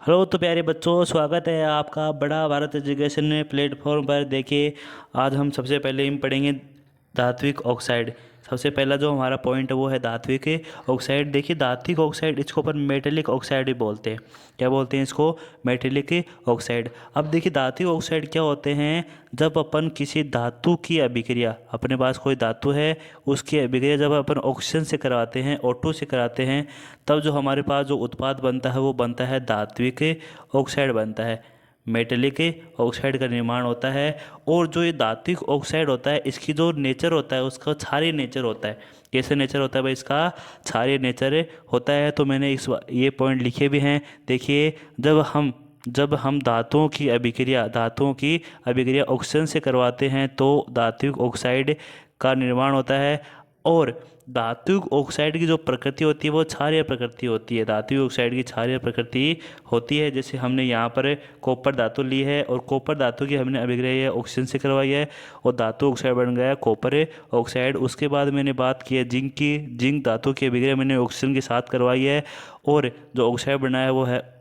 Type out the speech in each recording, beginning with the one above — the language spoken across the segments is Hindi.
हेलो तो प्यारे बच्चों, स्वागत है आपका बड़ा भारत एजुकेशन प्लेटफॉर्म पर। देखिए, आज हम सबसे पहले हम पढ़ेंगे धात्विक ऑक्साइड। सबसे पहला जो हमारा पॉइंट है वो है धात्विक ऑक्साइड। देखिए, धात्विक ऑक्साइड इसको अपन मेटेलिक ऑक्साइड भी बोलते हैं। क्या बोलते हैं इसको? Metallic oxide. अब देखिए, धात्विक ऑक्साइड क्या होते हैं? जब अपन किसी धातु की अभिक्रिया, अपने पास कोई धातु है, उसकी अभिक्रिया जब अपन ऑक्सीजन से कराते हैं, O2 से कराते हैं, तब जो हमारे पास जो उत्पाद बनता है वो बनता है धात्विक ऑक्साइड बनता है। मेटेलिक ऑक्साइड का निर्माण होता है। और जो ये धात्विक ऑक्साइड होता है, इसकी जो नेचर होता है उसका क्षारीय नेचर होता है। कैसे नेचर होता है भाई इसका? क्षारीय नेचर होता है। तो मैंने ये पॉइंट लिखे भी हैं। देखिए, जब हम धातुओं की अभिक्रिया ऑक्सीजन से करवाते हैं तो धात्विक ऑक्साइड का निर्माण होता है। और धात्विक ऑक्साइड की जो प्रकृति होती है वो क्षारीय प्रकृति होती है। धात्विक ऑक्साइड की क्षारीय प्रकृति होती है। जैसे हमने यहाँ पर कॉपर धातु ली है और कॉपर धातु की हमने अभिक्रिया ऑक्सीजन से करवाई है और धातु ऑक्साइड बन गया कॉपर ऑक्साइड। उसके बाद मैंने बात की है जिंक की। जिंक धातु की अभिक्रिया मैंने ऑक्सीजन के साथ करवाई है और जो ऑक्साइड बना है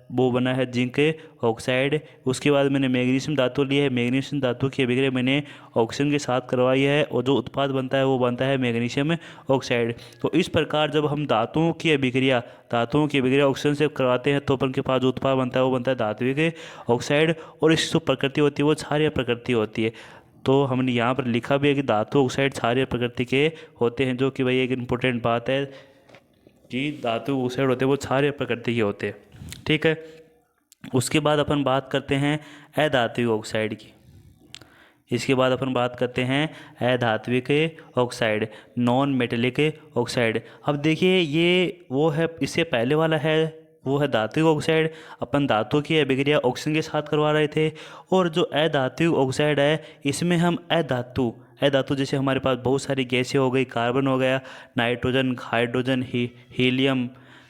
वो बना है जिंक ऑक्साइड। उसके बाद मैंने मैग्नीशियम धातु ली है। मैग्नीशियम धातु की अभिक्रिया मैंने ऑक्सीजन के साथ करवाई है और जो उत्पाद बनता है वो बनता है मैग्नीशियम ऑक्साइड। तो इस प्रकार जब हम धातुओं की अभिक्रिया ऑक्सीजन से करवाते हैं तो अपन के पास जो उत्पाद बनता है वो बनता है धात्विक ऑक्साइड। और इसकी जो प्रकृति होती है वो क्षारीय प्रकृति होती है। तो हमने यहाँ पर लिखा भी है कि धातु ऑक्साइड क्षारीय प्रकृति के होते हैं, जो कि भाई एक इम्पोर्टेंट बात है कि धातु ऑक्साइड होते हैं वो क्षारीय प्रकृति के होते हैं। ठीक है। उसके बाद अपन बात करते हैं अधात्विक ऑक्साइड की। इसके बाद अपन बात करते हैं अधात्विक ऑक्साइड, नॉन मेटेलिक ऑक्साइड। अब देखिए, ये वो है, इससे पहले वाला है वो है धात्विक ऑक्साइड। अपन धातु की अभिक्रिया ऑक्सीजन के साथ करवा रहे थे। और जो अधात्विक ऑक्साइड है, इसमें हम अधातु जैसे हमारे पास बहुत सारी गैसें हो गई, कार्बन हो गया, nitrogen, hydrogen, helium,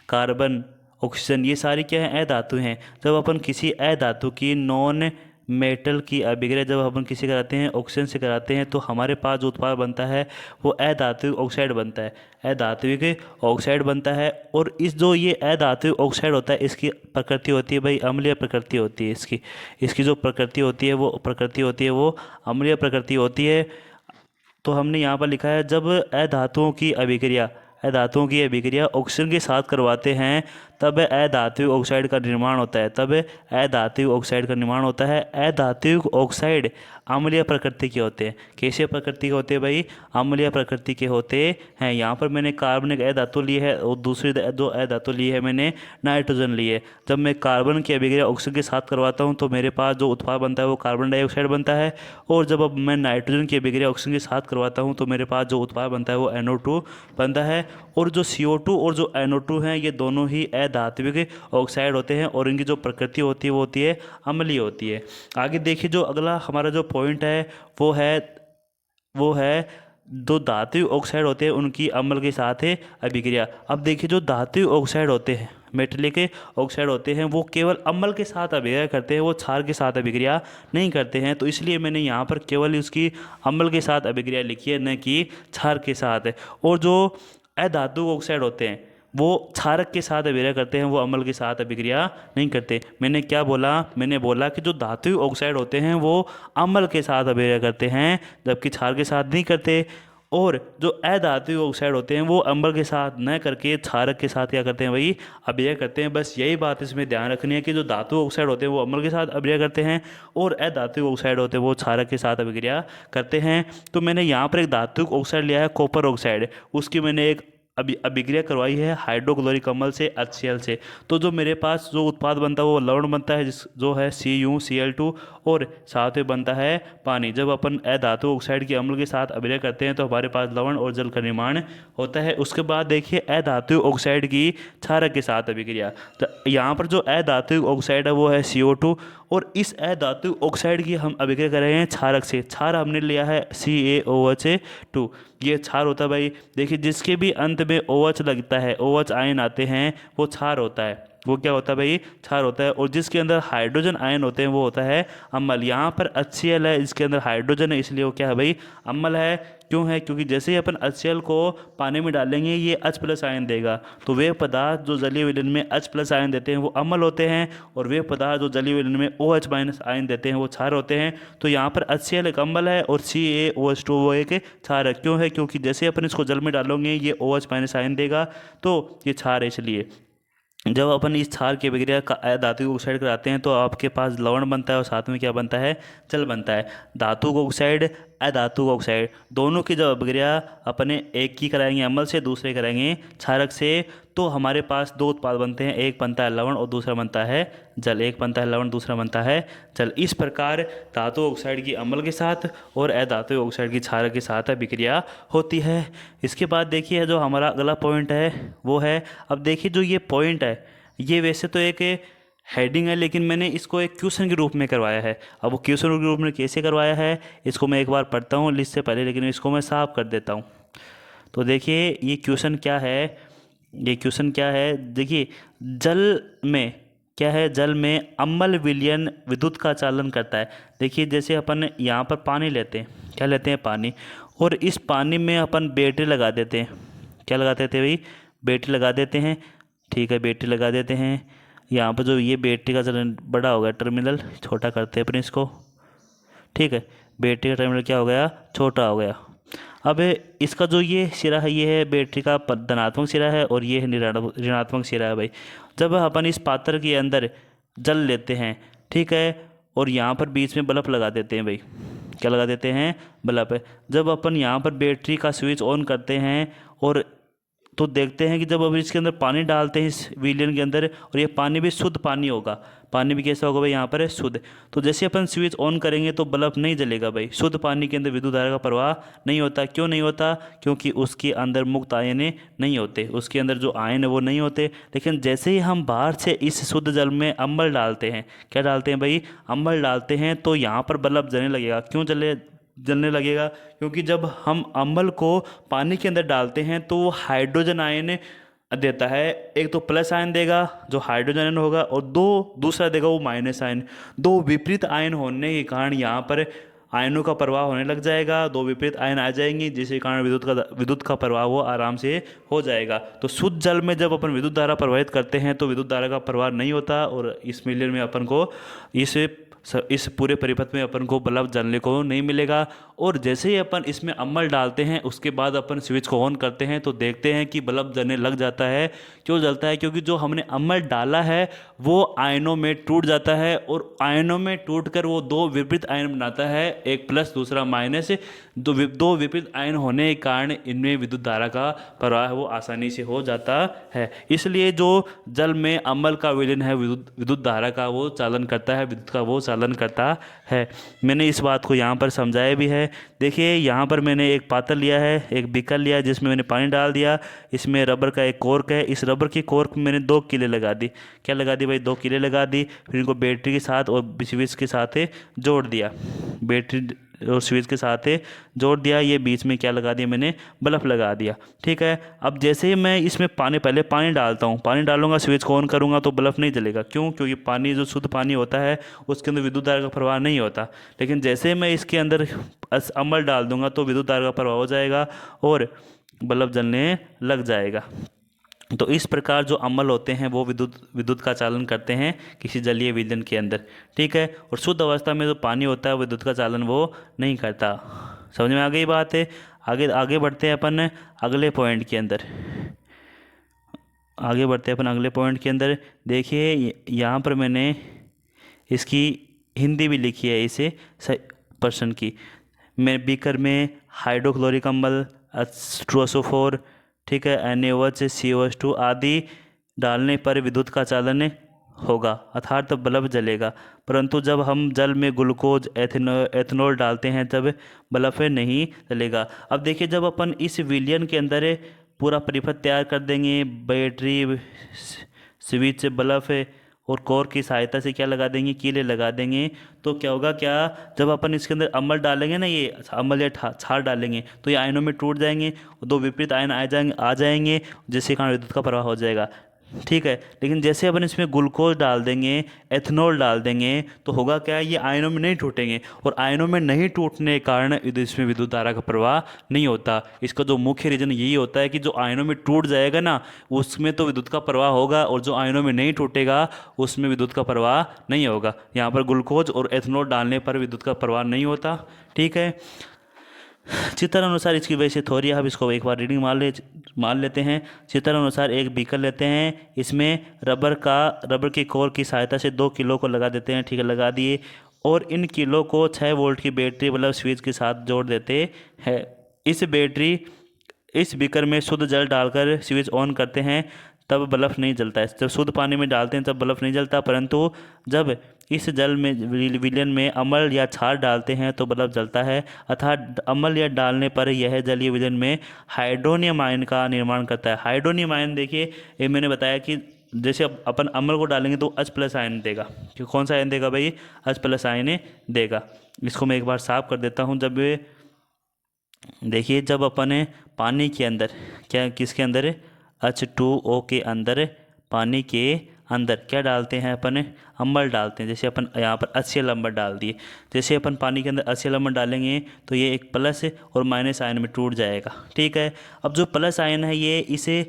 carbon, oxygen, ये सारी क्या है? अधातु हैं। जब अपन किसी अधातु की नॉन मेटल की अभिक्रिया जब अपन किसी कराते हैं ऑक्सीजन से कराते हैं तो हमारे पास जो उत्पाद बनता है वो अधात्विक ऑक्साइड बनता है। अधात्विक ऑक्साइड बनता है। और ये अधात्विक ऑक्साइड होता है, इसकी प्रकृति होती है भाई अम्लीय प्रकृति होती है। इसकी जो प्रकृति होती है वो अम्लीय प्रकृति होती है। तो हमने यहाँ पर लिखा है, जब अधातुओं की अभिक्रिया ऑक्सीजन के साथ करवाते हैं तब अधात्विक ऑक्साइड का निर्माण होता है। अधात्विक ऑक्साइड अम्लीय प्रकृति के होते हैं। कैसे प्रकृति के होते हैं भाई? अम्लीय प्रकृति के होते हैं। यहाँ पर मैंने कार्बनिक अधातु ली है और दूसरी जो अधातु ली है मैंने नाइट्रोजन ली है। जब मैं कार्बन की अभिक्रिया ऑक्सीजन के साथ करवाता हूँ तो मेरे पास जो उत्पाद बनता है वो कार्बन डाइऑक्साइड बनता है। और जब अब मैं नाइट्रोजन की अभिक्रिया ऑक्सीजन के साथ करवाता हूँ तो मेरे पास जो उत्पाद बनता है वो NO2 बनता है। और जो CO2 और जो NO2 हैं, ये दोनों ही अधात्विक ऑक्साइड होते हैं और इनकी जो प्रकृति होती है वो होती है अम्लीय होती है। आगे देखिए, जो अगला हमारा जो पॉइंट है वो है जो धात्विक ऑक्साइड होते हैं उनकी अम्ल के साथ है अभिक्रिया। अब देखिए, जो धात्विक ऑक्साइड होते हैं, मेटेलिक ऑक्साइड होते हैं, वो केवल अम्ल के साथ अभिक्रिया करते हैं, वो क्षार के साथ अभिक्रिया नहीं करते हैं। तो इसलिए मैंने यहाँ पर केवल उसकी अम्ल के साथ अभिक्रिया लिखी है, न कि क्षार के साथ। और जो अधातु ऑक्साइड होते हैं वो क्षारक के साथ अभिक्रिया करते हैं, वो अम्ल के साथ अभिक्रिया नहीं करते। मैंने क्या बोला? मैंने बोला कि जो धात्विक ऑक्साइड होते हैं वो अम्ल के साथ अभिक्रिया करते हैं, जबकि क्षार के साथ नहीं करते। और जो अधात्विक ऑक्साइड होते हैं वो अम्ल के साथ न करके क्षारक के साथ क्या करते हैं भाई? अभिक्रिया करते हैं। बस यही बात इसमें ध्यान रखनी है कि जो धातु ऑक्साइड होते हैं वो अम्ल के साथ अभिक्रिया करते हैं और अधात्विक ऑक्साइड होते हैं वो क्षारक के साथ अभिक्रिया करते हैं। तो मैंने यहाँ पर एक धात्विक ऑक्साइड लिया है, कॉपर ऑक्साइड। उसकी मैंने एक अभिक्रिया करवाई है हाइड्रोक्लोरिक अम्ल से, HCl से। तो जो मेरे पास जो उत्पाद बनता है वो लवण बनता है, जो है CuCl2, और साथ में बनता है पानी। जब अपन अधातु ऑक्साइड की अम्ल के साथ अभिक्रिया करते हैं तो हमारे पास लवण और जल का निर्माण होता है। उसके बाद देखिए, अधातु ऑक्साइड की क्षारक के साथ अभिक्रिया। तो यहाँ पर जो अधातु ऑक्साइड है वो है CO2 और इस अधातु ऑक्साइड की हम अभिक्रिया कर रहे हैं क्षारक से। क्षार हमने लिया है CaOH2। ये क्षार होता है भाई। देखिए, जिसके भी अंत में OH लगता है, OH आयन आते हैं, वो क्षार होता है। वो क्या होता है भाई, क्षार होता है। और जिसके अंदर हाइड्रोजन आयन होते हैं वो होता है अम्ल। यहाँ पर HCl है, इसके अंदर हाइड्रोजन है, इसलिए वो क्या है भाई, अम्ल है। क्यों है, क्योंकि जैसे ही अपन HCl को पानी में डालेंगे ये H+ आयन देगा। तो वे पदार्थ जो जलीय विलयन में H+ आयन देते हैं वो अम्ल होते हैं, और वे पदार्थ जो जलीय विलयन में OH- आयन देते हैं वो क्षार होते हैं। तो यहाँ पर HCl एक अम्ल है और CaOH2 वो एक क्षार है। क्यों है, क्योंकि जैसे अपन इसको जल में डालोगे ये OH- आयन देगा, तो ये क्षार है। इसलिए जब अपन इस क्षार की अभिक्रिया का धातु ऑक्साइड कराते हैं तो आपके पास लवण बनता है और साथ में क्या बनता है, जल बनता है। धातु ऑक्साइड, अधातु ऑक्साइड, दोनों की जब अभिक्रिया अपने एक की कराएंगे अम्ल से, दूसरे कराएंगे क्षारक से, तो हमारे पास दो उत्पाद बनते हैं, एक बनता है लवण और दूसरा बनता है जल। एक बनता है लवण, दूसरा बनता है जल। इस प्रकार धातु ऑक्साइड की अम्ल के साथ और अधातु ऑक्साइड की क्षारक के साथ अभिक्रिया होती है। इसके बाद देखिए जो हमारा अगला पॉइंट है वो है, अब देखिए जो ये पॉइंट है ये वैसे तो एक हेडिंग है, लेकिन मैंने इसको एक क्वेश्चन के रूप में करवाया है। अब वो क्वेश्चन के रूप में कैसे करवाया है इसको मैं एक बार पढ़ता हूँ लिस्ट से पहले, लेकिन इसको मैं साफ कर देता हूँ। तो देखिए ये क्वेश्चन क्या है, ये क्वेश्चन क्या है, देखिए जल में क्या है, जल में अम्ल विलयन विद्युत का चालन करता है। देखिए जैसे अपन यहाँ पर पानी लेते हैं, क्या लेते हैं, पानी, और इस पानी में अपन बैटरी लगा देते हैं। क्या लगा देते हैं भाई, बैटरी लगा देते हैं। ठीक है, बैटरी लगा देते हैं। यहाँ पर जो ये बैटरी का चलन बड़ा हो गया टर्मिनल, छोटा करते हैं अपन इसको। ठीक है, बैटरी का टर्मिनल क्या हो गया, छोटा हो गया। अब इसका जो ये सिरा है ये है बैटरी का धनात्मक सिरा है और ये है ऋणात्मक सिरा है भाई। जब अपन इस पात्र के अंदर जल लेते हैं, ठीक है, और यहाँ पर बीच में बल्ब लगा देते हैं भाई, क्या लगा देते हैं, बल्ब। जब अपन यहाँ पर बैटरी का स्विच ऑन करते हैं और तो देखते हैं कि जब अब इसके अंदर पानी डालते हैं इस विलयन के अंदर, और ये पानी भी शुद्ध पानी होगा। पानी भी कैसा होगा भाई, यहाँ पर है शुद्ध। तो जैसे अपन स्विच ऑन करेंगे तो बल्ब नहीं जलेगा भाई, शुद्ध पानी के अंदर विद्युत धारा का प्रवाह नहीं होता। क्यों नहीं होता, क्योंकि उसके अंदर मुक्त आयन नहीं होते, उसके अंदर जो आयन है वो नहीं होते। लेकिन जैसे ही हम बाहर से इस शुद्ध जल में अम्ल डालते हैं, क्या डालते हैं भाई, अम्ल डालते हैं, तो यहाँ पर बल्ब जलने लगेगा। क्यों जलने लगेगा, क्योंकि जब हम अम्ल को पानी के अंदर डालते हैं तो वो हाइड्रोजन आयन देता है। एक तो प्लस आयन देगा जो हाइड्रोजन आयन होगा, और दूसरा देगा वो माइनस आयन। दो विपरीत आयन होने के कारण यहाँ पर आयनों का प्रवाह होने लग जाएगा। दो विपरीत आयन आ जाएंगे जिसके कारण विद्युत का प्रवाह वो आराम से हो जाएगा। तो शुद्ध जल में जब अपन विद्युत धारा प्रवाहित करते हैं तो विद्युत धारा का प्रवाह नहीं होता, और इस मिलियन में अपन को इस पूरे परिपथ में अपन को बल्ब जलने को नहीं मिलेगा। और जैसे ही अपन इसमें अम्ल डालते हैं उसके बाद अपन स्विच को ऑन करते हैं तो देखते हैं कि बल्ब जलने लग जाता है। क्यों जलता है, क्योंकि जो हमने अम्ल डाला है वो आयनों में टूट जाता है, और आयनों में टूटकर वो दो विपरीत आयन बनाता है, एक प्लस दूसरा माइनस। दो विपरीत आयन होने के कारण इनमें विद्युत धारा का प्रवाह वो आसानी से हो जाता है। इसलिए जो जल में अम्ल का विलयन है विद्युत धारा का वो चालन करता है, विद्युत का वो चालन करता है। मैंने इस बात को यहाँ पर समझाया भी है। देखिए यहाँ पर मैंने एक पात्र लिया है, एक बीकर लिया है जिसमें मैंने पानी डाल दिया। इसमें रबर का एक कॉर्क है, इस रबर की कॉर्क में मैंने 2 कीले लगा दी। क्या लगा दी भाई, 2 कीले लगा दी। फिर इनको बैटरी के साथ और स्विच के साथ जोड़ दिया, बैटरी और स्विच के साथ जोड़ दिया। ये बीच में क्या लगा दिया, मैंने बल्ब लगा दिया। ठीक है, अब जैसे ही मैं इसमें पहले पानी डालता हूँ, पानी डालूंगा, स्विच को ऑन करूँगा तो बल्ब नहीं जलेगा। क्यों, क्योंकि पानी जो शुद्ध पानी होता है उसके अंदर विद्युत धारा का प्रवाह नहीं होता। लेकिन जैसे मैं इसके अंदर अम्ल डाल दूंगा तो विद्युत धारा का प्रवाह हो जाएगा और बल्ब जलने लग जाएगा। तो इस प्रकार जो अम्ल होते हैं वो विद्युत का चालन करते हैं किसी जलीय विलयन के अंदर। ठीक है, और शुद्ध अवस्था में जो पानी होता है विद्युत का चालन वो नहीं करता। समझ में आ गई बात है। आगे बढ़ते हैं अपन अगले पॉइंट के अंदर। देखिए यहाँ पर मैंने इसकी हिंदी भी लिखी है इसे प्रश्न की। मैं बीकर में हाइड्रोक्लोरिक अम्ल H2SO4, ठीक है, NaOH COH2 आदि डालने पर विद्युत का चालन होगा अर्थात बल्ब जलेगा। परंतु जब हम जल में ग्लूकोज एथेनॉल डालते हैं तब बल्ब नहीं जलेगा। अब देखिए जब अपन इस विलयन के अंदर पूरा परिपथ तैयार कर देंगे, बैटरी, स्विच, बल्ब और कोर की सहायता से क्या लगा देंगे, कीले लगा देंगे, तो क्या होगा, क्या जब अपन इसके अंदर अम्ल डालेंगे ना, ये अम्ल या क्षार डालेंगे तो ये आयनों में टूट जाएंगे, दो विपरीत आयन आ जाएंगे जिसके कारण विद्युत का प्रवाह हो जाएगा। ठीक है। लेकिन जैसे अपन इसमें ग्लूकोज डाल देंगे, एथेनॉल डाल देंगे, तो होगा क्या, ये आयनों में नहीं टूटेंगे, और आयनों में नहीं टूटने के कारण इसमें विद्युत धारा का प्रवाह नहीं होता। इसका जो मुख्य रीज़न यही होता है कि जो आयनों में टूट जाएगा ना, उसमें तो विद्युत का प्रवाह होगा, और जो आयनों में नहीं टूटेगा उसमें विद्युत का प्रवाह नहीं होगा। यहाँ पर ग्लूकोज और एथेनॉल डालने पर विद्युत का प्रवाह नहीं होता। ठीक है। चित्र अनुसार इसकी वैसे थ्योरी, आप इसको एक बार रीडिंग मान लेते हैं। चित्र अनुसार एक बीकर लेते हैं, इसमें रबर की कोर की सहायता से 2 किलो को लगा देते हैं। ठीक है, लगा दिए, और इन किलो को 6 वोल्ट की बैटरी मतलब स्विच के साथ जोड़ देते हैं। इस बीकर में शुद्ध जल डालकर स्विच ऑन करते हैं, तब बल्ब नहीं जलता है। जब शुद्ध पानी में डालते हैं तब बल्ब नहीं जलता, परंतु जब इस जल में विलयन में अम्ल या क्षार डालते हैं तो बल्ब जलता है। अर्थात अम्ल या डालने पर यह जलीय विलयन में हाइड्रोनियम आयन का निर्माण करता है। हाइड्रोनियम आयन देखिए, ये मैंने बताया कि जैसे अपन अम्ल को डालेंगे तो H+ आयन देगा। कि कौन सा आयन देगा भाई, H+ आयन देगा। इसको मैं एक बार साफ कर देता हूँ। जब देखिए, जब अपन पानी के अंदर किसके अंदर H2O के अंदर, पानी के अंदर क्या डालते हैं अपन, अम्ल डालते हैं। जैसे अपन यहाँ पर HCl अम्ल डाल दिए, जैसे अपन पानी के अंदर HCl अम्ल डालेंगे तो ये एक प्लस और माइनस आयन में टूट जाएगा। ठीक है। अब जो प्लस आयन है ये इसे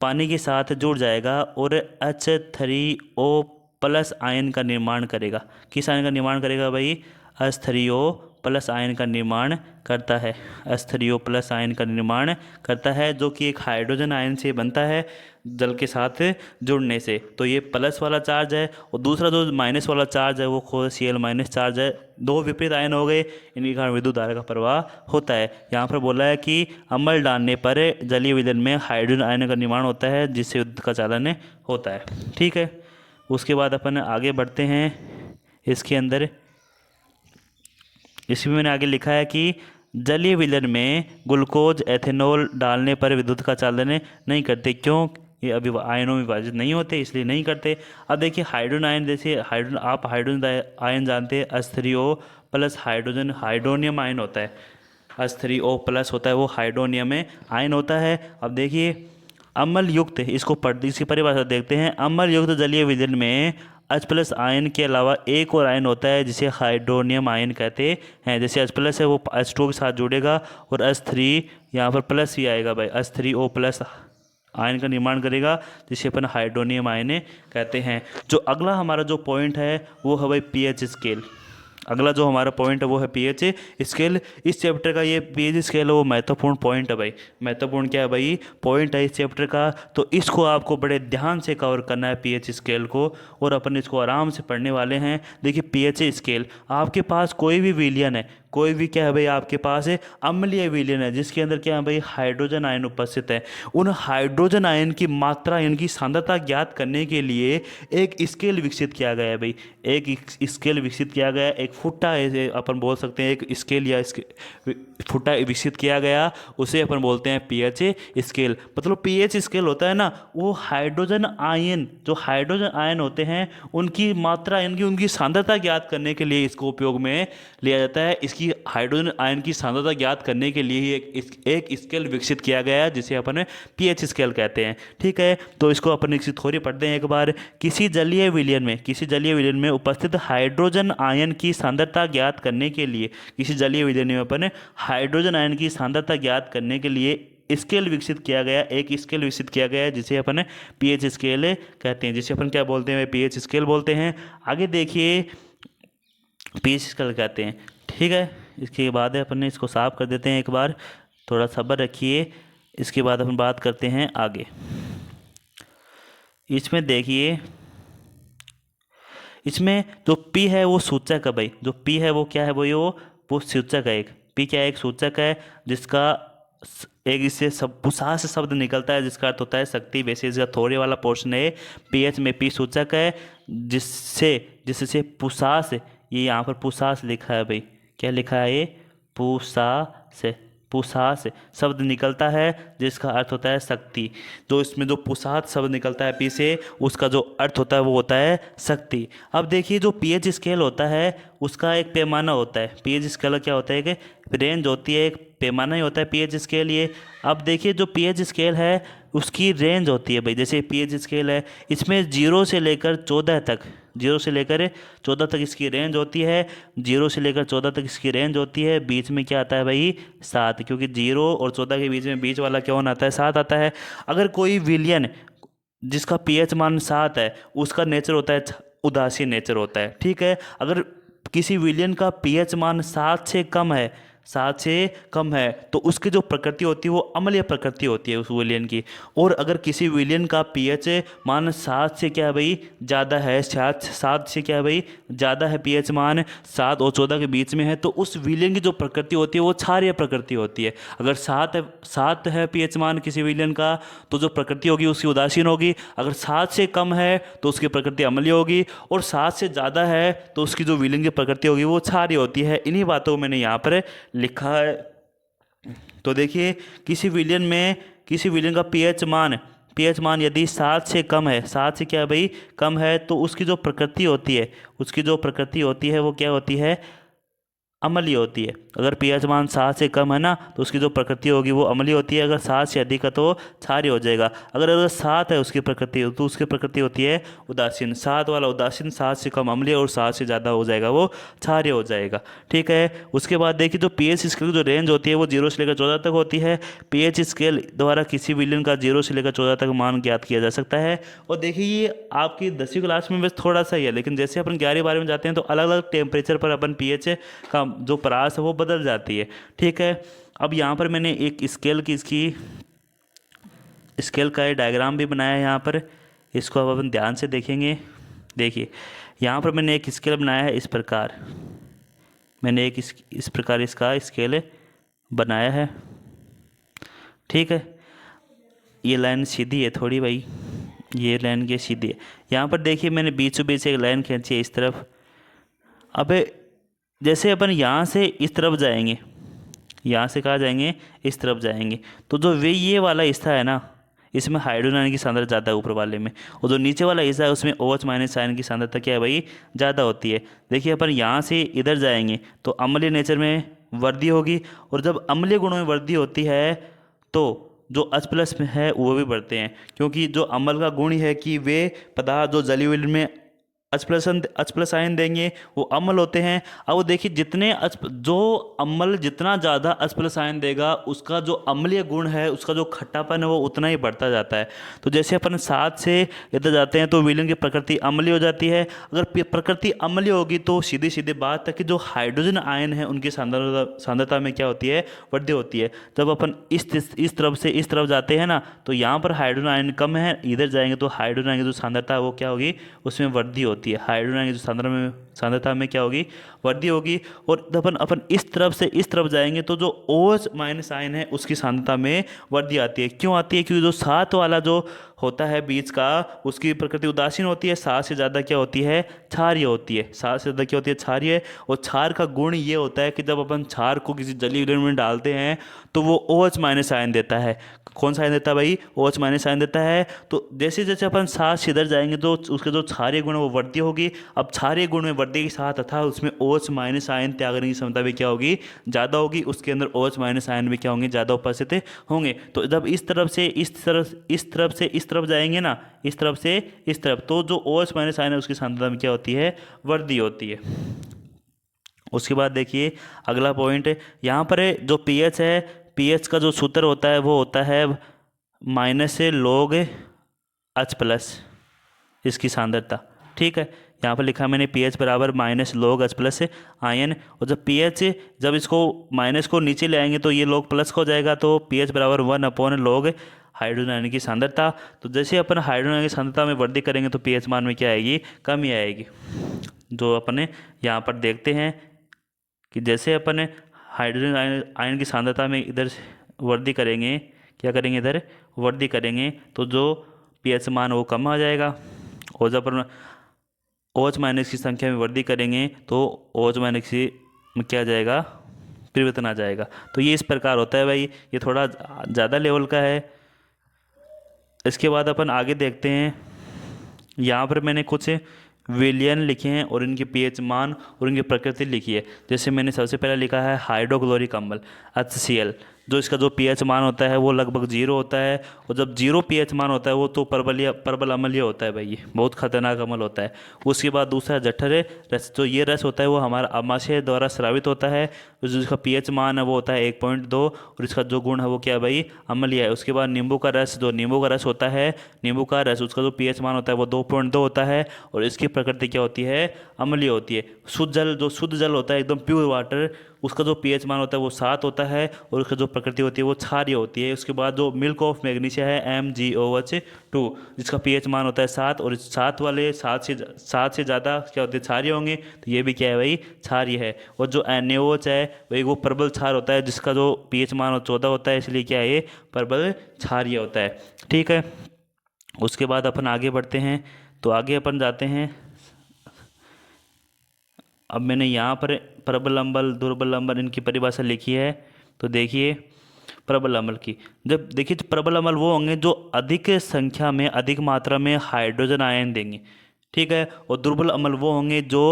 पानी के साथ जुड़ जाएगा और H3O+ आयन का निर्माण करेगा। किस आयन का निर्माण करेगा भाई, H3O+ आयन का निर्माण करता है। H3O+ आयन का निर्माण करता है, जो कि एक हाइड्रोजन आयन से बनता है जल के साथ जुड़ने से। तो ये प्लस वाला चार्ज है, और दूसरा जो माइनस वाला चार्ज है वो Cl- चार्ज है। दो विपरीत आयन हो गए, इनके कारण विद्युत धारा का प्रवाह होता है। यहाँ पर बोला है कि अम्ल डालने पर जलीय विलयन में हाइड्रोजन आयन का निर्माण होता है, जिससे विद्युत का चालन होता है। ठीक है। उसके बाद अपन आगे बढ़ते हैं। इसके अंदर इसमें मैंने आगे लिखा है कि जलीय विलयन में ग्लूकोज एथेनॉल डालने पर विद्युत का चालन नहीं करते। क्यों, ये अभी आयनों में विभाजित नहीं होते, इसलिए नहीं करते। अब देखिए हाइड्रोजन आयन, जैसे हाइड्रोजन आयन जानते हैं, H3O+ हाइड्रोनियम आयन होता है। H3O+ होता है, वो हाइड्रोनियम आयन होता है। अब देखिए अम्ल युक्त, इसकी परिभाषा देखते हैं। अम्ल युक्त जलीय विलयन में H+ आयन के अलावा एक और आयन होता है जिसे हाइड्रोनियम आयन कहते हैं। जैसे H+ है वो H2 के साथ जुड़ेगा, और H3 यहाँ पर प्लस ही आएगा भाई, H3O+ आयन का निर्माण करेगा, जिसे अपन हाइड्रोनियम आयन कहते हैं। जो अगला हमारा जो पॉइंट है वो है भाई pH स्केल। अगला जो हमारा पॉइंट है वो है pH स्केल। इस चैप्टर का ये pH स्केल है वो महत्वपूर्ण पॉइंट है भाई। महत्वपूर्ण क्या है भाई, पॉइंट है इस चैप्टर का। तो इसको आपको बड़े ध्यान से कवर करना है pH स्केल को, और अपन इसको आराम से पढ़ने वाले हैं। देखिए pH स्केल, आपके पास कोई भी विलयन है, कोई भी क्या है भाई, आपके पास है अम्लीय विलयन है, जिसके अंदर क्या है भाई, हाइड्रोजन आयन उपस्थित है। उन हाइड्रोजन आयन की मात्रा यानी कि सांद्रता ज्ञात करने के लिए एक स्केल विकसित किया गया है भाई। एक स्केल विकसित किया गया, एक फुट्टा ऐसे अपन बोल सकते हैं, एक स्केल या फुट्टा विकसित किया गया, उसे अपन बोलते हैं pH स्केल। मतलब pH स्केल होता है ना, वो हाइड्रोजन आयन, जो हाइड्रोजन आयन होते हैं उनकी मात्रा यानी कि उनकी सांद्रता ज्ञात करने के लिए इसको उपयोग में लिया जाता है। इसकी हाइड्रोजन आयन की सांद्रता ज्ञात करने के लिए ही एक स्केल विकसित किया गया है, जिसे अपन pH स्केल कहते हैं। ठीक है। तो इसको अपन इसकी थ्योरी पढ़ते हैं एक बार। किसी जलीय विलयन में उपस्थित हाइड्रोजन आयन की सांद्रता ज्ञात करने के लिए, किसी जलीय विलयन में अपन हाइड्रोजन आयन की सांद्रता ज्ञात करने के लिए स्केल विकसित किया गया, एक स्केल विकसित किया गया है, जिसे अपन pH स्केल कहते हैं, जिसे अपन क्या बोलते हैं, pH स्केल बोलते हैं। आगे देखिए pH स्केल कहते हैं। ठीक है। इसके बाद अपन ने इसको साफ कर देते हैं एक बार, थोड़ा सब्र रखिए। इसके बाद अपन बात करते हैं आगे। इसमें देखिए, इसमें जो P है वो सूचक है भाई। जो P है वो क्या है भाई, वो सूचक है। एक P क्या है, एक सूचक है, जिसका एक इससे पुसास शब्द निकलता है, जिसका अर्थ होता है शक्ति। वैसे इसका थोड़े वाला पोर्शन है, pH में P सूचक है, जिससे पुसास, ये यहाँ पर पुसास लिखा है भाई, क्या लिखा है ये, पुसास, पुसास शब्द निकलता है जिसका अर्थ होता है शक्ति। तो इसमें जो पुसात शब्द निकलता है पी से, उसका जो अर्थ होता है वो होता है शक्ति। अब देखिए जो पीएच स्केल होता है उसका एक पैमाना होता है। पीएच स्केल क्या होता है कि रेंज होती है, एक पैमाना ही होता है पीएच स्केल ये। अब देखिए जो पीएच स्केल है उसकी रेंज होती है भाई, जैसे पीएच स्केल है इसमें 0 से लेकर 14 तक, 0 से लेकर 14 तक इसकी रेंज होती है। 0 से लेकर 14 तक इसकी रेंज होती है। बीच में क्या आता है भाई 7, क्योंकि 0 और 14 के बीच में बीच वाला कौन आता है 7 आता है। अगर कोई विलियन जिसका पीएच मान 7 है उसका नेचर होता है उदासीन नेचर होता है, ठीक है। अगर किसी विलियन का पीएच मान 7 से कम है, 7 से कम है तो उसकी जो प्रकृति होती है वो अम्लीय प्रकृति होती है उस विलियन की। और अगर किसी विलियन का पीएच मान 7 से क्या है भाई ज़्यादा है, 7 से क्या है भाई ज़्यादा है, पीएच मान 7 और 14 के बीच में है, तो उस विलियन की जो प्रकृति होती है वो क्षारीय प्रकृति होती है। अगर 7 है पीएच मान किसी विलियन का तो जो प्रकृति होगी उसकी उदासीन होगी। अगर 7 से कम है तो उसकी प्रकृति अम्लीय होगी, और 7 से ज़्यादा है तो उसकी जो विलियन की प्रकृति होगी वो क्षारीय होती है। इन्हीं बातों को मैंने यहाँ पर लिखा है। तो देखिए किसी विलियन का पीएच मान यदि 7 से कम है, 7 से क्या है भाई कम है, तो उसकी जो प्रकृति होती है वो क्या होती है अम्लीय होती है। अगर पीएच मान 7 से कम है ना तो उसकी जो प्रकृति होगी वो अम्लीय होती है। अगर 7 से अधिक है तो क्षारीय हो जाएगा। अगर 7 है उसकी प्रकृति तो उसकी प्रकृति होती है उदासीन। 7 वाला उदासीन, 7 से कम अम्लीय और 7 से ज़्यादा हो जाएगा वो क्षारीय हो जाएगा, ठीक है। उसके बाद देखिए जो पीएच स्केल की जो रेंज होती है वो 0 से लेकर 14 तक होती है। पीएच स्केल द्वारा किसी विलियन का 0 से लेकर 14 तक मान ज्ञात किया जा सकता है। और देखिए ये आपकी 10वीं क्लास में बस थोड़ा सा ही है, लेकिन जैसे अपन 11वीं 12वीं में जाते हैं तो अलग अलग टेम्परेचर पर अपन पीएच का जो परास है वो बदल जाती है, ठीक है। अब यहाँ पर मैंने एक इसकी स्केल का एक डायग्राम भी बनाया है यहाँ पर, इसको अब अपन ध्यान से देखेंगे। देखिए यहाँ पर मैंने एक स्केल बनाया है, इस प्रकार मैंने एक इस प्रकार इसका स्केल बनाया है, ठीक है। ये लाइन सीधी है थोड़ी भाई, ये लाइन की सीधी है। यहाँ पर देखिए मैंने बीचों बीच एक लाइन खींची है इस तरफ। अब जैसे अपन यहाँ से इस तरफ जाएंगे, यहाँ से कहाँ जाएंगे इस तरफ जाएंगे, तो जो वे ये वाला हिस्सा है ना इसमें हाइड्रोजन आयन की सांद्रता ज़्यादा है ऊपर वाले में, और जो नीचे वाला हिस्सा है उसमें OH माइनस आयन की सांद्रता क्या है भाई ज़्यादा होती है। देखिए अपन यहाँ से इधर जाएंगे तो अम्लीय नेचर में वृद्धि होगी, और जब अम्लीय गुणों में वृद्धि होती है तो जो H+ में है वो भी बढ़ते हैं, क्योंकि जो अम्ल का गुण है कि वे पदार्थ जो जलीय विलियन में H+ आयन देंगे वो अम्ल होते हैं। अब वो देखिए जो अम्ल जितना ज़्यादा H+ आयन देगा उसका जो अम्लीय गुण है, उसका जो खट्टापन है वो उतना ही बढ़ता जाता है। तो जैसे अपन 7 से इधर जाते हैं तो विलयन की प्रकृति अम्लीय हो जाती है। अगर प्रकृति अम्लीय होगी तो सीधी सीधी बात है कि जो हाइड्रोजन आयन है उनकी सांद्रता में क्या होती है वृद्धि होती है। जब अपन इस तरफ से इस तरफ जाते हैं ना तो यहाँ पर हाइड्रोजन आयन कम है, इधर जाएंगे तो हाइड्रोजन आयन की जो सांद्रता है वो क्या होगी उसमें वृद्धि होती है। हाइड्रोजन आयन की जो सांद्रता में क्या होगी वृद्धि होगी। और जब अपन इस तरफ से इस तरफ जाएंगे तो जो OH माइनस आयन है उसकी सांद्रता में वृद्धि आती है। क्यों आती है? क्योंकि जो 7 वाला जो होता है बीच का उसकी प्रकृति उदासीन होती है, 7 से ज़्यादा क्या होती है क्षारीय होती है। 7 से ज़्यादा क्या होती है क्षारीय। और क्षार का गुण ये होता है कि जब अपन क्षार को किसी जलीय विलयन में डालते हैं तो वो OH माइनस आयन देता है। कौन सा आयन देता है भाई? OH माइनस आयन देता है। तो जैसे जैसे अपन 7 से इधर जाएंगे तो उसके जो क्षारीय गुण है वो वृद्धि होगी। अब क्षारीय गुण में वृद्धि के साथ तथा उसमें OH माइनस आयन त्याग करने की क्षमता भी क्या होगी ज़्यादा होगी। उसके अंदर OH माइनस आयन भी क्या होंगे ज़्यादा उपस्थित होंगे। तो जब इस तरफ से इस तरफ जाएंगे ना, इस तरफ से इस तरफ, तो जो OH माइनस आयन है उसकी सांद्रता में क्या होती है वृद्धि होती है। उसके बाद देखिए अगला पॉइंट यहाँ पर है जो pH है, pH का जो सूत्र होता है वो होता है -log H+ इसकी सांद्रता। ठीक है, यहाँ पर लिखा मैंने pH बराबर -log H+ आयन। और जब pH जब इसको माइनस को नीचे ले आएंगे तो ये log प्लस हो जाएगा, तो pH बराबर 1/log हाइड्रोजन आयन की सांद्रता। तो जैसे अपन हाइड्रोजन आयन की सांद्रता में वृद्धि करेंगे तो pH मान में क्या आएगी कमी आएगी। जो अपने यहाँ पर देखते हैं कि जैसे अपन हाइड्रोजन आयन की सांद्रता में इधर वृद्धि करेंगे, क्या करेंगे इधर वृद्धि करेंगे तो जो pH मान वो कम आ जाएगा। और जब अपन OH माइनस की संख्या में वृद्धि करेंगे तो OH माइनस में क्या आ जाएगा परिवर्तन आ जाएगा। तो ये इस प्रकार होता है भाई, ये थोड़ा ज़्यादा लेवल का है। इसके बाद अपन आगे देखते हैं। यहाँ पर मैंने कुछ विलयन लिखे हैं और इनके पीएच मान और इनकी प्रकृति लिखी है। जैसे मैंने सबसे पहले लिखा है हाइड्रोक्लोरिक अम्ल HCl, जो इसका जो पीएच मान होता है वो लगभग 0 होता है। और जब 0 पीएच मान होता है वो तो प्रबल अम्ल होता है भाई, ये बहुत खतरनाक अम्ल होता है। उसके बाद दूसरा जठर रस, जो ये रस होता है वो हमारा आमाशय द्वारा स्रावित होता है। जो इसका पीएच मान है वो होता है 1.2 और इसका जो गुण है वो क्या है भाई, अम्लीय है। उसके बाद नींबू का रस, जो नींबू का रस होता है, नींबू का रस उसका जो पीएच मान होता है वो 2.2 होता है और इसकी प्रकृति क्या होती है, अम्लीय होती है। शुद्ध जल, जो शुद्ध जल होता है एकदम प्योर वाटर, उसका जो पीएच मान होता है वो 7 होता है और उसका जो प्रकृति होती है वो क्षारीय होती है। उसके बाद जो मिल्क ऑफ मैग्नीशिया है MgOH2, जिसका पीएच मान होता है 7 और 7 वाले 7 से ज़्यादा क्या होते हैं, क्षारीय होंगे। तो ये भी क्या है भाई, क्षारीय है। और जो NaOH है वही वो प्रबल क्षार होता है, जिसका जो पीएच मान 14 होता है, इसलिए क्या है ये प्रबल क्षारीय होता है। ठीक है, उसके बाद अपन आगे बढ़ते हैं। तो आगे अपन जाते हैं। अब मैंने यहाँ पर प्रबल अम्ल, दुर्बल अम्ल, इनकी परिभाषा लिखी है। तो देखिए प्रबल अम्ल की, जब देखिए तो प्रबल अम्ल वो होंगे जो अधिक संख्या में, अधिक मात्रा में हाइड्रोजन आयन देंगे। ठीक है, और दुर्बल अम्ल वो होंगे जो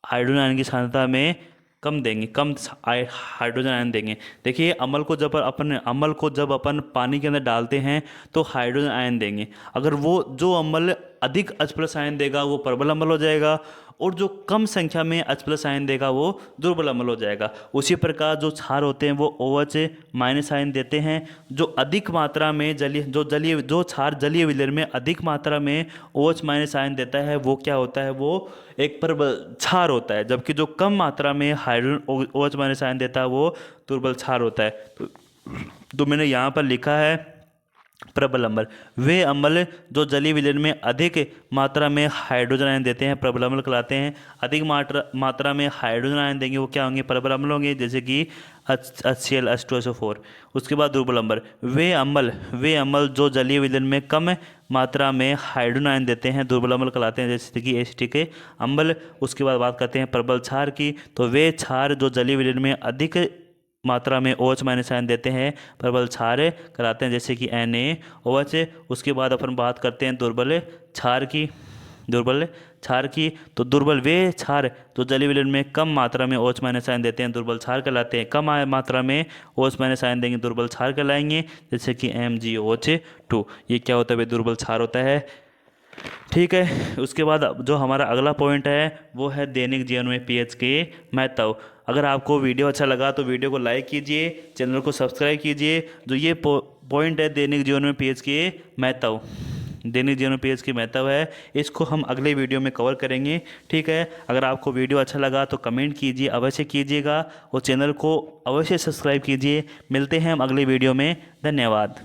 हाइड्रोजन आयन की सांद्रता में कम देंगे, कम हाइड्रोजन आयन देंगे। देखिए अम्ल को जब अपन पानी के अंदर डालते हैं तो हाइड्रोजन आयन देंगे। अगर वो जो अम्ल अधिक H+ आयन देगा वो प्रबल अम्ल हो जाएगा और जो कम संख्या में H+ आयन देगा वो दुर्बल अम्ल हो जाएगा। उसी प्रकार जो क्षार होते हैं वो OH- आयन देते हैं। जो अधिक मात्रा में जो क्षार जलीय विलयन में अधिक मात्रा में OH- आयन देता है वो क्या होता है, वो एक प्रबल क्षार होता है। जबकि जो कम मात्रा में हाइड्रोजन OH- आयन देता है वो दुर्बल क्षार होता है। तो मैंने यहाँ पर लिखा है प्रबल अम्ल वे अम्ल जो जलीय विलयन में अधिक मात्रा में हाइड्रोजन आयन देते हैं, प्रबल अम्ल कहलाते हैं। अधिक मात्रा में हाइड्रोजन आयन देंगे वो क्या होंगे, प्रबल अम्ल होंगे, जैसे कि HCl H2SO4। उसके बाद दुर्बल अम्ल वे अम्ल जो जलीय विलयन में कम मात्रा में हाइड्रोजन आयन देते हैं, दुर्बल अम्ल कहलाते हैं, जैसे कि एसिटिक अम्ल। उसके बाद बात करते हैं प्रबल क्षार की। तो वे क्षार जो जलीय विलयन में अधिक मात्रा में OH- आयन देते हैं, प्रबल क्षार कराते हैं, जैसे कि NaOH। उसके बाद अपन बात करते हैं दुर्बल क्षार की। तो दुर्बल वे क्षार जो जलीय विलयन में कम मात्रा में OH- आयन देते हैं, दुर्बल क्षार कहलाते हैं। कम मात्रा में OH- आयन देंगे, दुर्बल क्षार कहलाएंगे, जैसे कि MgOH2। ये क्या होता है भाई, दुर्बल क्षार होता है। ठीक है, उसके बाद जो हमारा अगला पॉइंट है वो है दैनिक जीवन में पीएच के महत्व। अगर आपको वीडियो अच्छा लगा तो वीडियो को लाइक कीजिए, चैनल को सब्सक्राइब कीजिए। जो ये पॉइंट है दैनिक जीवन में पीएच के महत्व, दैनिक जीवन में पीएच के महत्व है, इसको हम अगले वीडियो में कवर करेंगे। ठीक है, अगर आपको वीडियो अच्छा लगा तो कमेंट कीजिए, अवश्य कीजिएगा और चैनल को अवश्य सब्सक्राइब कीजिए। मिलते हैं हम अगले वीडियो में। धन्यवाद।